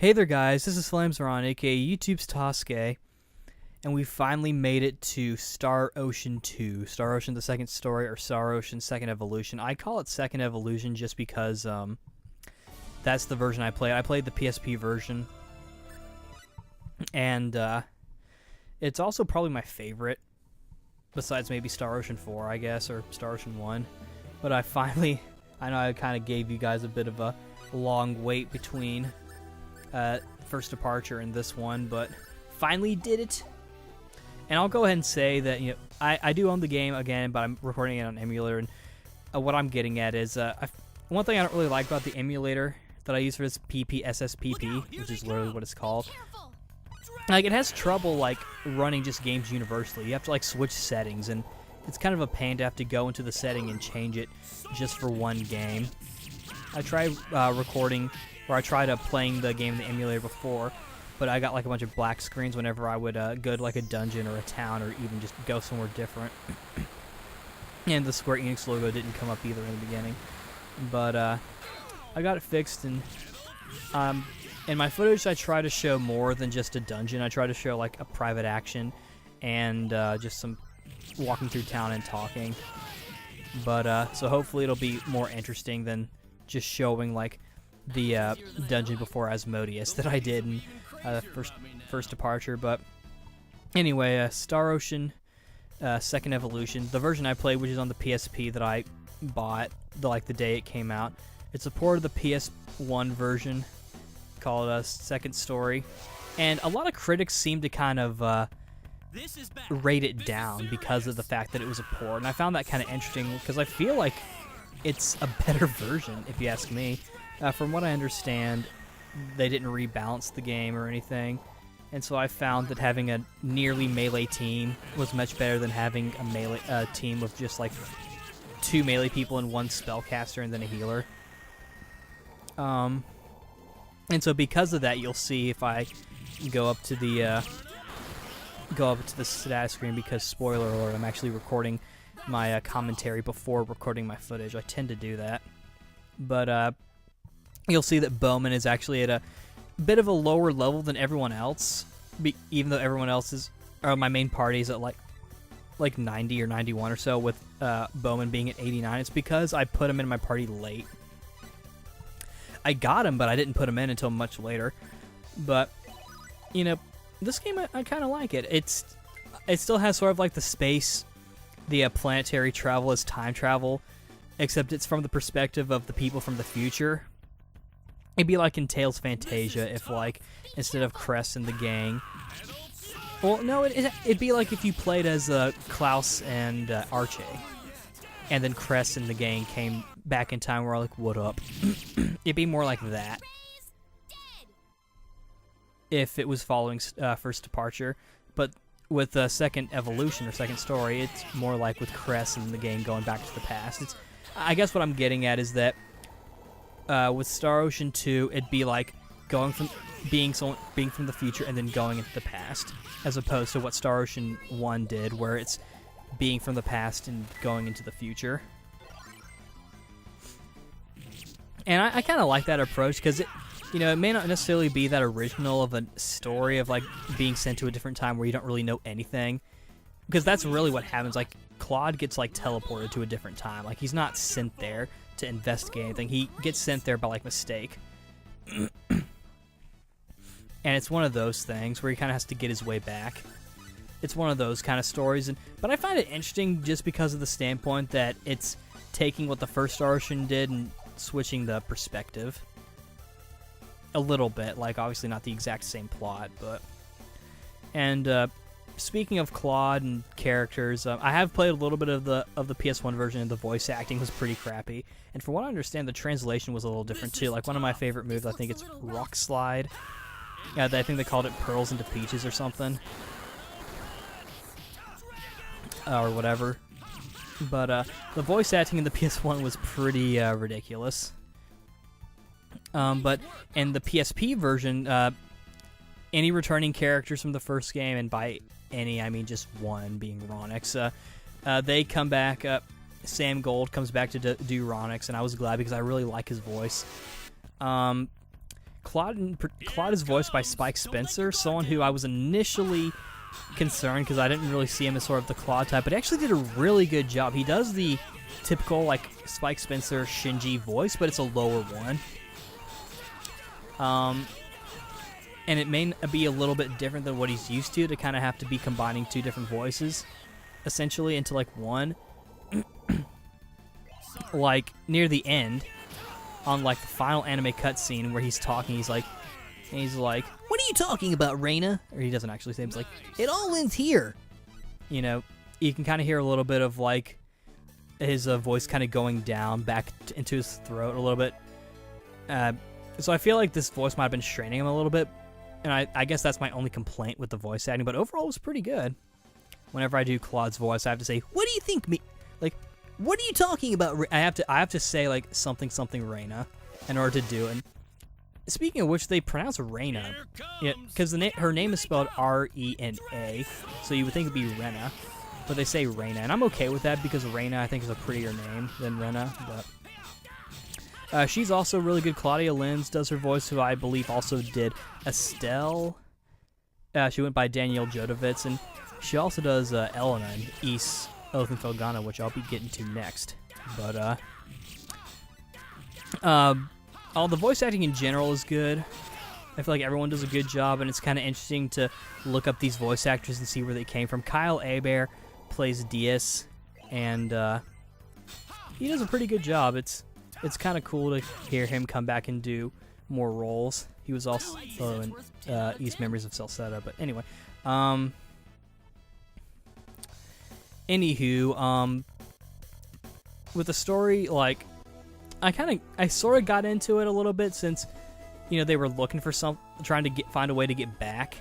Hey there guys, this is Flamesron, aka YouTube's Tasuke, and we finally made it to Star Ocean 2. Star Ocean the Second Story, or Star Ocean Second Evolution. I call it Second Evolution just because that's the version I played. I played the PSP version, and it's also probably my favorite, besides maybe Star Ocean 4, I guess, or Star Ocean 1. But I know I kind of gave you guys a bit of a long wait between First Departure and this one, but finally did it. And I'll go ahead and say that I do own the game again, but I'm recording it on emulator. And what I'm getting at is one thing I don't really like about the emulator that I use for this SSPP, which is literally what it's called. Like, it has trouble like running just games universally. You have to like switch settings, and it's kind of a pain to have to go into the setting and change it just for one game. I tried recording, or I tried playing the game in the emulator before, but I got like a bunch of black screens whenever I would go to like a dungeon or a town, or even just go somewhere different. And the Square Enix logo didn't come up either in the beginning. But I got it fixed, and in my footage I try to show more than just a dungeon. I try to show like a private action and just some walking through town and talking. But so hopefully it'll be more interesting than just showing like the dungeon before Asmodeus that I did in first Departure. But anyway, Star Ocean Second Evolution, the version I played, which is on the PSP that I bought the day it came out. It's a port of the PS1 version called Second Story, and a lot of critics seem to kind of rate it down because of the fact that it was a port, and I found that kind of interesting because I feel like it's a better version, if you ask me. From what I understand, they didn't rebalance the game or anything, and so I found that having a nearly melee team was much better than having a melee team with just like 2 melee people and 1 spellcaster and then a healer. And so because of that, you'll see if I go up to the status screen, because spoiler alert, I'm actually recording my commentary before recording my footage. I tend to do that, but you'll see that Bowman is actually at a bit of a lower level than everyone else, even though everyone else is, or my main party is at like 90 or 91 or so, with Bowman being at 89. It's because I put him in my party late. I got him, but I didn't put him in until much later. But this game, I kind of like it. It still has sort of like the space, the planetary travel as time travel, except it's from the perspective of the people from the future. It'd be like in Tales Fantasia if, like, instead of Cress and the gang... Well, no, it'd be like if you played as Klaus and Arche, and then Cress and the gang came back in time, we're like, what up? It'd be more like that if it was following First Departure. But with Second Evolution, or Second Story, it's more like with Cress and the gang going back to the past. I guess what I'm getting at is that with Star Ocean 2, it'd be like going from being from the future and then going into the past, as opposed to what Star Ocean 1 did, where it's being from the past and going into the future. And I kind of like that approach, because it may not necessarily be that original of a story of like being sent to a different time where you don't really know anything, because that's really what happens. Like, Claude gets like teleported to a different time. Like, he's not sent there to investigate anything. He gets sent there by like mistake. And it's one of those things where he kind of has to get his way back. It's one of those kind of stories, but I find it interesting just because of the standpoint that it's taking what the first Star Ocean did and switching the perspective a little bit. Like, obviously not the exact same plot, but... And speaking of Claude and characters, I have played a little bit of the PS1 version, and the voice acting was pretty crappy. And from what I understand, the translation was a little different too. Like, one of my favorite moves, I think it's Rock Slide. Yeah, I think they called it Pearls into Peaches or something. Or whatever. But the voice acting in the PS1 was pretty ridiculous. But in the PSP version, any returning characters from the first game, and by any I mean just one, being Ronix, they come back. Sam Gold comes back to do Ronix, and I was glad because I really like his voice. Claude is voiced by Spike Spencer, someone who I was initially concerned because I didn't really see him as sort of the Claude type, but he actually did a really good job. He does the typical like Spike Spencer Shinji voice, but it's a lower one. And it may be a little bit different than what he's used to kind of have to be combining two different voices, essentially, into like one. Like near the end, on like the final anime cutscene where he's talking, he's like, "What are you talking about, Reina?" Or he doesn't actually say it. He's like, "It all ends here." You know, you can kind of hear a little bit of like his voice kind of going down back into his throat a little bit. So I feel like this voice might have been straining him a little bit, and I guess that's my only complaint with the voice acting. But overall, it was pretty good. Whenever I do Claude's voice, I have to say, "What do you think me?" Like, "What are you talking about?" I have to say like something Reina in order to do it. And speaking of which, they pronounce Reina, yeah, because her name is spelled R-E-N-A, so you would think it'd be Rena, but they say Reina, and I'm okay with that because Reina I think is a prettier name than Rena. But she's also really good. Claudia Lenz does her voice, who I believe also did Estelle. She went by Danielle Jodovitz, and she also does Elena in East Elephant Felgana, which I'll be getting to next. But all the voice acting in general is good. I feel like everyone does a good job, and it's kind of interesting to look up these voice actors and see where they came from. Kyle Hebert plays Diaz, and he does a pretty good job. It's kind of cool to hear him come back and do more roles. He was also in East Memories of Celceta, but anyway. Anywho, with the story, like, I sort of got into it a little bit since, you know, they were looking for trying to find a way to get back,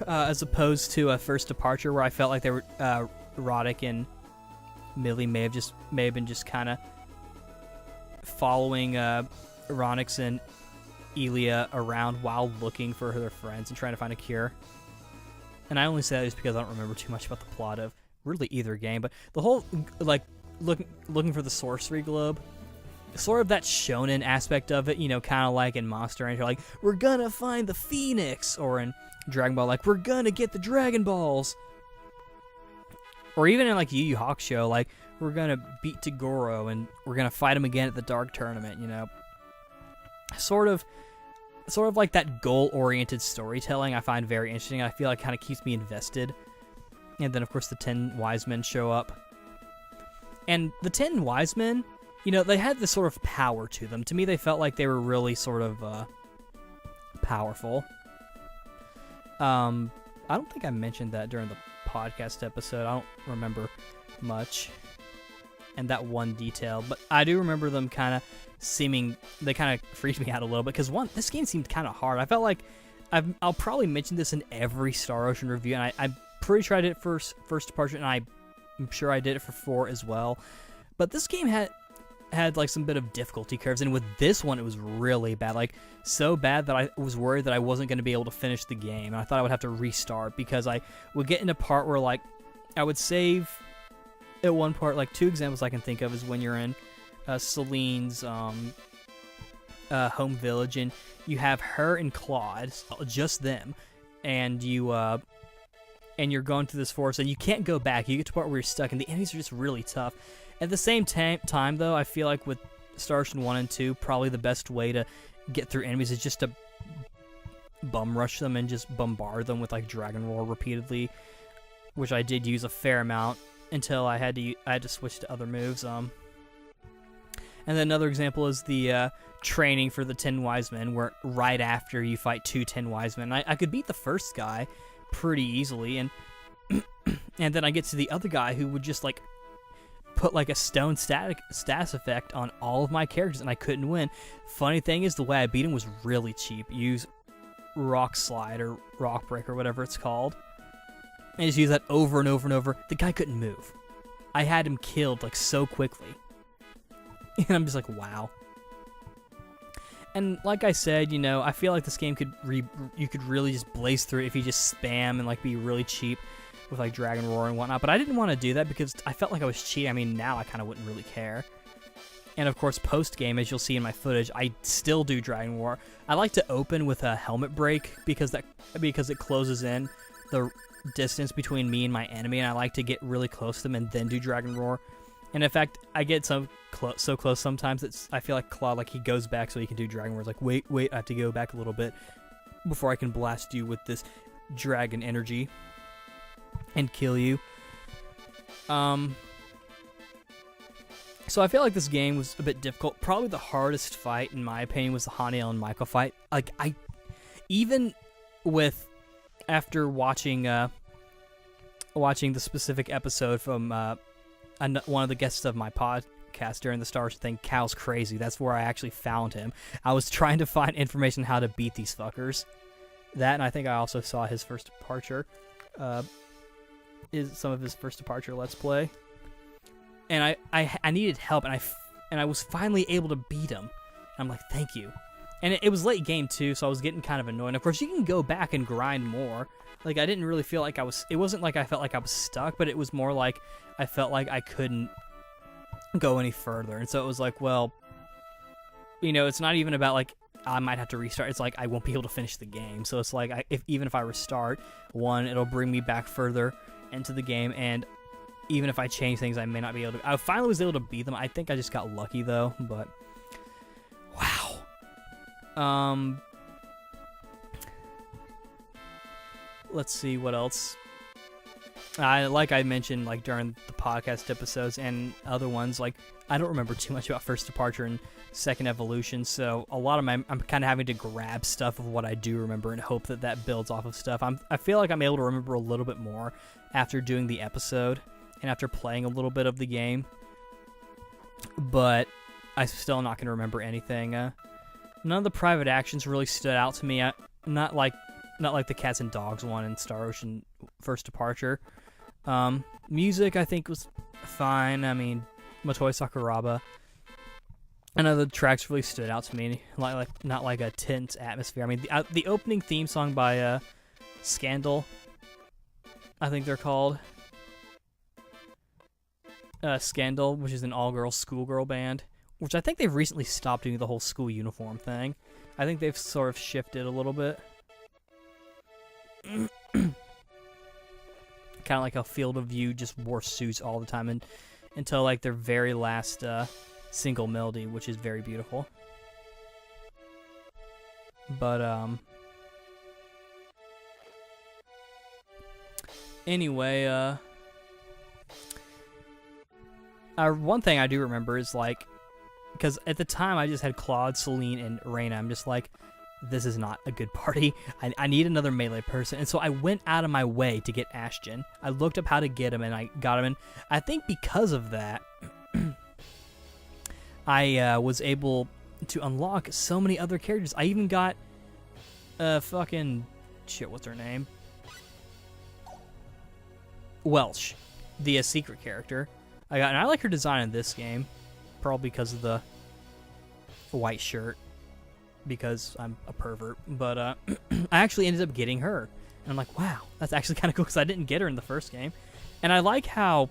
as opposed to a First Departure where I felt like they were, Roddick and Millie may have been just kind of following Ronix and Elia around while looking for their friends and trying to find a cure. And I only say that just because I don't remember too much about the plot of really either game, but the whole like looking for the sorcery globe, sort of that shonen aspect of it, you know, kind of like in Monster Hunter, like, we're gonna find the Phoenix, or in Dragon Ball, like, we're gonna get the Dragon Balls. Or even in like Yu Yu Hakusho, like, we're gonna beat Toguro and we're gonna fight him again at the Dark Tournament, you know. Sort of like that goal-oriented storytelling I find very interesting. I feel like kind of keeps me invested. And then, of course, the 10 Wise Men show up. And the 10 Wise Men, you know, they had this sort of power to them. To me, they felt like they were really sort of powerful. I don't think I mentioned that during the podcast episode. I don't remember much and that one detail, but I do remember them kind of they kind of freaked me out a little bit because this game seemed kind of hard. I felt like I'll probably mention this in every Star Ocean review, and I'm pretty sure I did it for First Departure, and I'm sure I did it for 4 as well. But this game had like some bit of difficulty curves, and with this one it was really bad, like so bad that I was worried that I wasn't going to be able to finish the game, and I thought I would have to restart because I would get in a part where like I would save at one part. Like 2 examples I can think of is when you're in Celine's home village, and you have her and Claude, just them, and you're going through this forest, and you can't go back. You get to a part where you're stuck, and the enemies are just really tough. At the same time, though, I feel like with Star Ocean 1 and 2, probably the best way to get through enemies is just to bum rush them and just bombard them with like Dragon Roar repeatedly, which I did use a fair amount until I had to switch to other moves. And then another example is the training for the 10 Wise Men, where right after you fight 2 10 Wise Men, I could beat the first guy pretty easily, and and then I get to the other guy who would just like put like a stone status effect on all of my characters, and I couldn't win. Funny thing is, the way I beat him was really cheap. Use Rock Slide or Rock Break or whatever it's called, and just use that over and over and over. The guy couldn't move. I had him killed like so quickly. And I'm just like, wow. And like I said, you know, I feel like this game you could really just blaze through it if you just spam and like be really cheap with like Dragon Roar and whatnot. But I didn't want to do that because I felt like I was cheating. I mean, now I kind of wouldn't really care. And of course, post-game, as you'll see in my footage, I still do Dragon Roar. I like to open with a helmet break because it closes in the distance between me and my enemy, and I like to get really close to them and then do Dragon Roar. And in fact, I get so close sometimes that I feel like Claude, like he goes back so he can do Dragon Roar. It's like, wait, I have to go back a little bit before I can blast you with this dragon energy and kill you. So I feel like this game was a bit difficult. Probably the hardest fight, in my opinion, was the Haniel and Michael fight. Like, after watching the specific episode from one of the guests of my podcast during the Star Wars thing, Cal's Crazy. That's where I actually found him. I was trying to find information on how to beat these fuckers. That, and I think I also saw his first departure. Is some of his first departure Let's Play. And I needed help, and I was finally able to beat him. I'm like, thank you. And it was late game too, so I was getting kind of annoyed. And of course, you can go back and grind more. Like, I didn't really feel like it wasn't like I felt like I was stuck, but it was more like I felt like I couldn't go any further. And so it was like, well, it's not even about like I might have to restart. It's like I won't be able to finish the game. So it's like even if I restart, it'll bring me back further into the game, and even if I change things, I may not be able to. I finally was able to beat them. I think I just got lucky though, but wow. Let's see what else. Like I mentioned, like during the podcast episodes and other ones, like I don't remember too much about First Departure and Second Evolution, so a lot of I'm kind of having to grab stuff of what I do remember and hope that builds off of stuff. I feel like I'm able to remember a little bit more after doing the episode and after playing a little bit of the game, but I'm still not going to remember anything. None of the private actions really stood out to me. Not like the Cats and Dogs one in Star Ocean First Departure. Music, I think, was fine. I mean, Motoi Sakuraba. None of the tracks really stood out to me. Not like a tense atmosphere. I mean, the opening theme song by Scandal, I think they're called. Scandal, which is an all-girl schoolgirl band, which I think they've recently stopped doing the whole school uniform thing. I think they've sort of shifted a little bit. Kind of like how Field of View just wore suits all the time until like their very last single melody, which is very beautiful. But anyway, one thing I do remember is like, because at the time I just had Claude, Celine, and Reina. I'm just like, this is not a good party. I need another melee person. And so I went out of my way to get Ashton. I looked up how to get him, and I got him. And I think because of that, I was able to unlock so many other characters. I even got fucking... Shit, what's her name? Welsh, the secret character. And I like her design in this game. Probably because of the white shirt. Because I'm a pervert, but I actually ended up getting her, and I'm like, wow, that's actually kind of cool because I didn't get her in the first game, and I liked how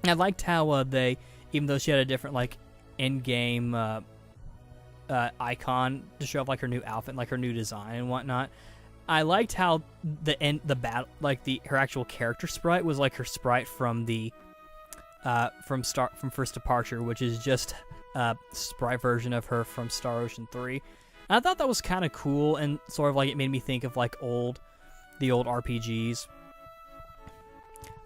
they, even though she had a different like in-game icon to show off like her new outfit, and, like her new design and whatnot. I liked how the battle, like her actual character sprite was like her sprite from the from First Departure, which is just sprite version of her from Star Ocean 3. And I thought that was kind of cool, and sort of like it made me think of like the old RPGs.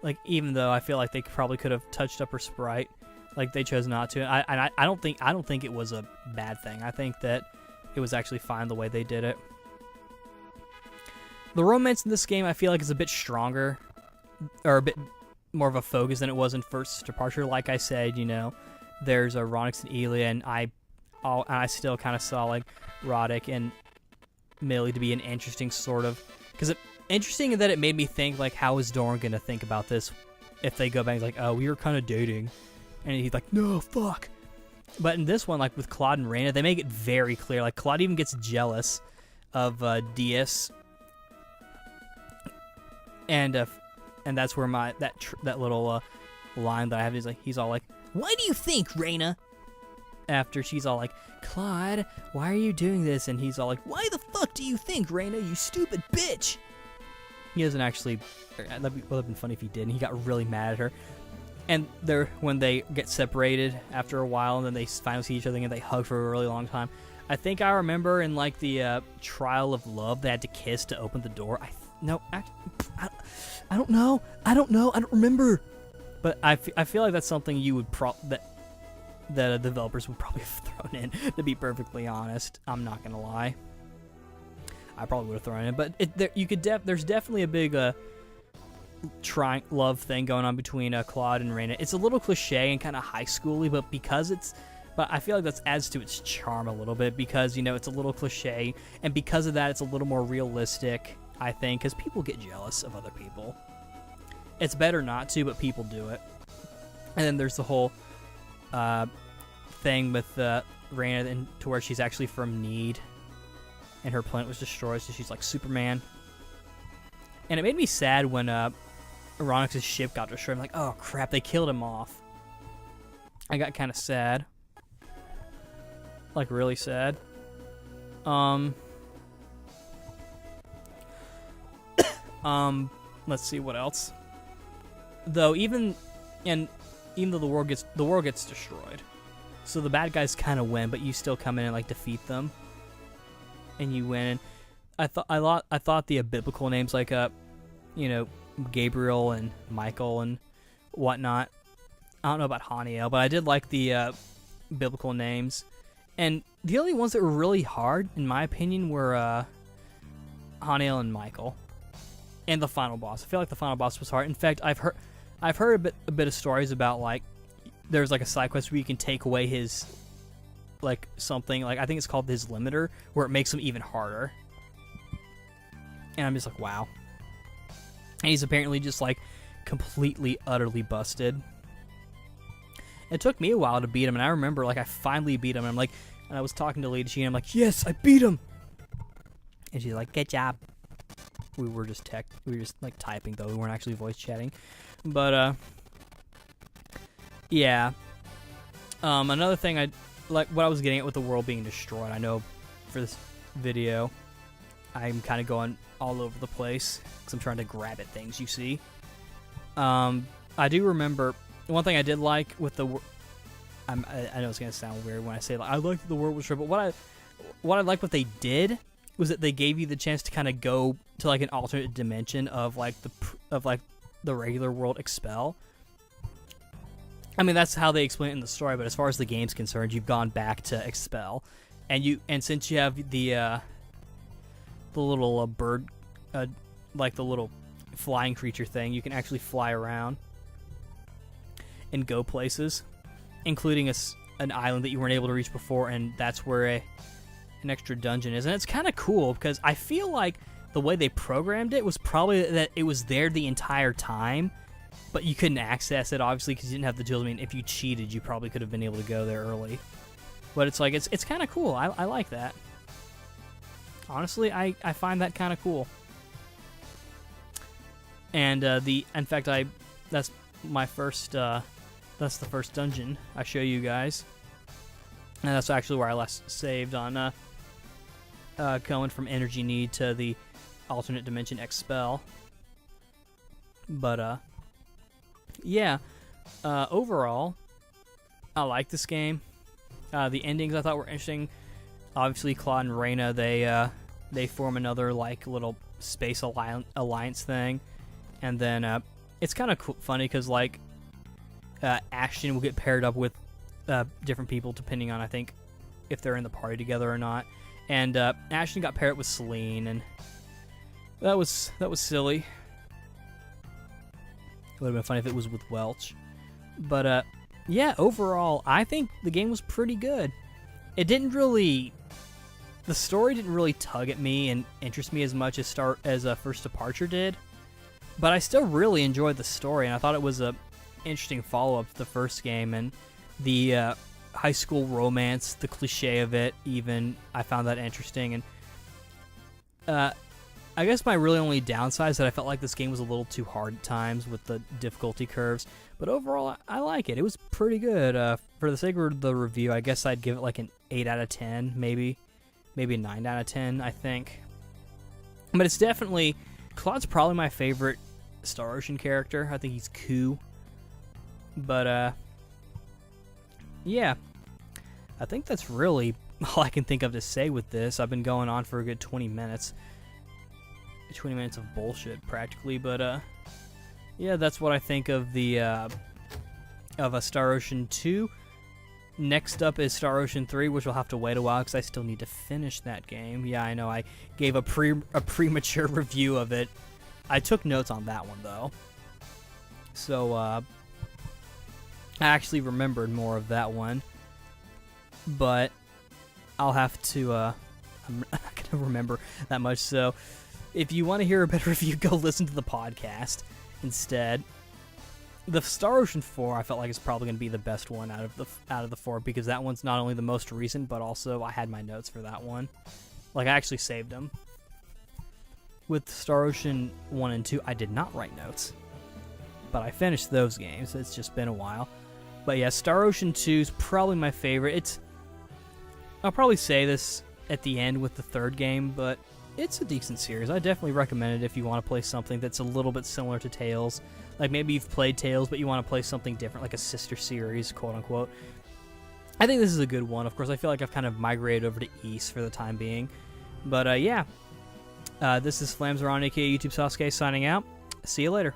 Like, even though I feel like they probably could have touched up her sprite, like they chose not to. I don't think it was a bad thing. I think that it was actually fine the way they did it. The romance in this game I feel like is a bit stronger, or a bit more of a focus than it was in First Departure. Like I said, there's a Ronix and Elia, and I still kind of saw like Roddick and Millie to be an interesting sort of, because interesting in that it made me think like, how is Doran gonna think about this if they go back like, oh, we were kind of dating, and he's like, no, fuck. But in this one, like with Claude and Reina, they make it very clear. Like Claude even gets jealous of Diaz, and that's where that little line that I have is like, he's all like, why do you think, Reina, after she's all like, Claude, why are you doing this? And he's all like, why the fuck do you think, Raina, you stupid bitch? He doesn't actually, that would have been funny if he did, and he got really mad at her. And when they get separated after a while, and then they finally see each other and they hug for a really long time. I think I remember in like the Trial of Love, they had to kiss to open the door. I don't know. I don't remember. But I feel like that's something you would that developers would probably have thrown in. To be perfectly honest, I'm not gonna lie. I probably would have thrown it in, but there's definitely a big love thing going on between Claude and Raina. It's a little cliche and kind of high schooly, but I feel like that adds to its charm a little bit because, you know, it's a little cliche, and because of that, it's a little more realistic, I think, because people get jealous of other people. It's better not to, but people do it. And then there's the whole thing with Raina to where she's actually from Need, and her planet was destroyed, so she's like Superman. And it made me sad when Onyx's ship got destroyed. I'm like, oh crap, they killed him off. I got kind of sad. Like, really sad. Let's see what else. Though even though the world gets destroyed, so the bad guys kind of win, but you still come in and like defeat them, and you win. I thought the biblical names like Gabriel and Michael and whatnot. I don't know about Haniel, but I did like the biblical names. And the only ones that were really hard, in my opinion, were Haniel and Michael, and the final boss. I feel like the final boss was hard. In fact, I've heard a bit of stories about like there's like a side quest where you can take away his like something like I think it's called his limiter, where it makes him even harder. And I'm just like, wow. And he's apparently just like completely, utterly busted. It took me a while to beat him, and I remember like I finally beat him. And I was talking to Lady She, and I'm like, yes, I beat him. And she's like, good job. We were just like typing though. We weren't actually voice chatting. But yeah. Another thing I like what I was getting at with the world being destroyed. I know for this video I'm kind of going all over the place because I'm trying to grab at things, you see. I do remember one thing I did like with the I know it's gonna sound weird when I say like I liked that the world was destroyed, but what I liked what they did was that they gave you the chance to kind of go to like an alternate dimension of like the regular world Expel. I mean, that's how they explain it in the story, but as far as the game's concerned, you've gone back to Expel, and since you have the little bird, like the little flying creature thing, you can actually fly around and go places, including an island that you weren't able to reach before, and that's where an extra dungeon is. And it's kind of cool because I feel like the way they programmed it was probably that it was there the entire time, but you couldn't access it, obviously, because you didn't have the tools. I mean, if you cheated, you probably could have been able to go there early. But it's like, it's kind of cool. I like that. Honestly, I find that kind of cool. And in fact, that's my first, that's the first dungeon I show you guys. And that's actually where I last saved on going from Energy Need to the alternate dimension Expel. But yeah, overall, I like this game. The endings I thought were interesting. Obviously, Claude and Raina, they form another like little space alliance thing, and then it's kind of funny because like Ashton will get paired up with different people depending on, I think, if they're in the party together or not. And Ashton got paired up with Celine, and that was silly. It would have been funny if it was with Welch. But yeah, overall, I think the game was pretty good. The story didn't really tug at me and interest me as much as First Departure did. But I still really enjoyed the story, and I thought it was a interesting follow-up to the first game, and the high school romance, the cliche of it, even, I found that interesting. And I guess my really only downside is that I felt like this game was a little too hard at times with the difficulty curves. But overall, I like it. It was pretty good. For the sake of the review, I guess I'd give it like an 8 out of 10, maybe. Maybe a 9 out of 10, I think. But it's definitely... Claude's probably my favorite Star Ocean character. I think he's cool. But, yeah. I think that's really all I can think of to say with this. I've been going on for a good 20 minutes. 20 minutes of bullshit, practically. But, yeah, that's what I think of the, of a Star Ocean 2. Next up is Star Ocean 3, which will have to wait a while because I still need to finish that game. Yeah, I know, I gave a premature review of it. I took notes on that one, though. So, I actually remembered more of that one. But I'll have to, I'm not going to remember that much. So, if you want to hear a better review, go listen to the podcast instead. The Star Ocean 4, I felt like is probably going to be the best one out of the 4 because that one's not only the most recent, but also I had my notes for that one. Like, I actually saved them. With Star Ocean 1 and 2, I did not write notes, but I finished those games. It's just been a while. But yeah, Star Ocean 2 is probably my favorite. I'll probably say this at the end with the third game, but it's a decent series. I definitely recommend it if you want to play something that's a little bit similar to Tales. Like, maybe you've played Tales, but you want to play something different, like a sister series, quote-unquote. I think this is a good one. Of course, I feel like I've kind of migrated over to East for the time being. But, yeah. This is Flamzaron, a.k.a. YouTube Tasuke, signing out. See you later.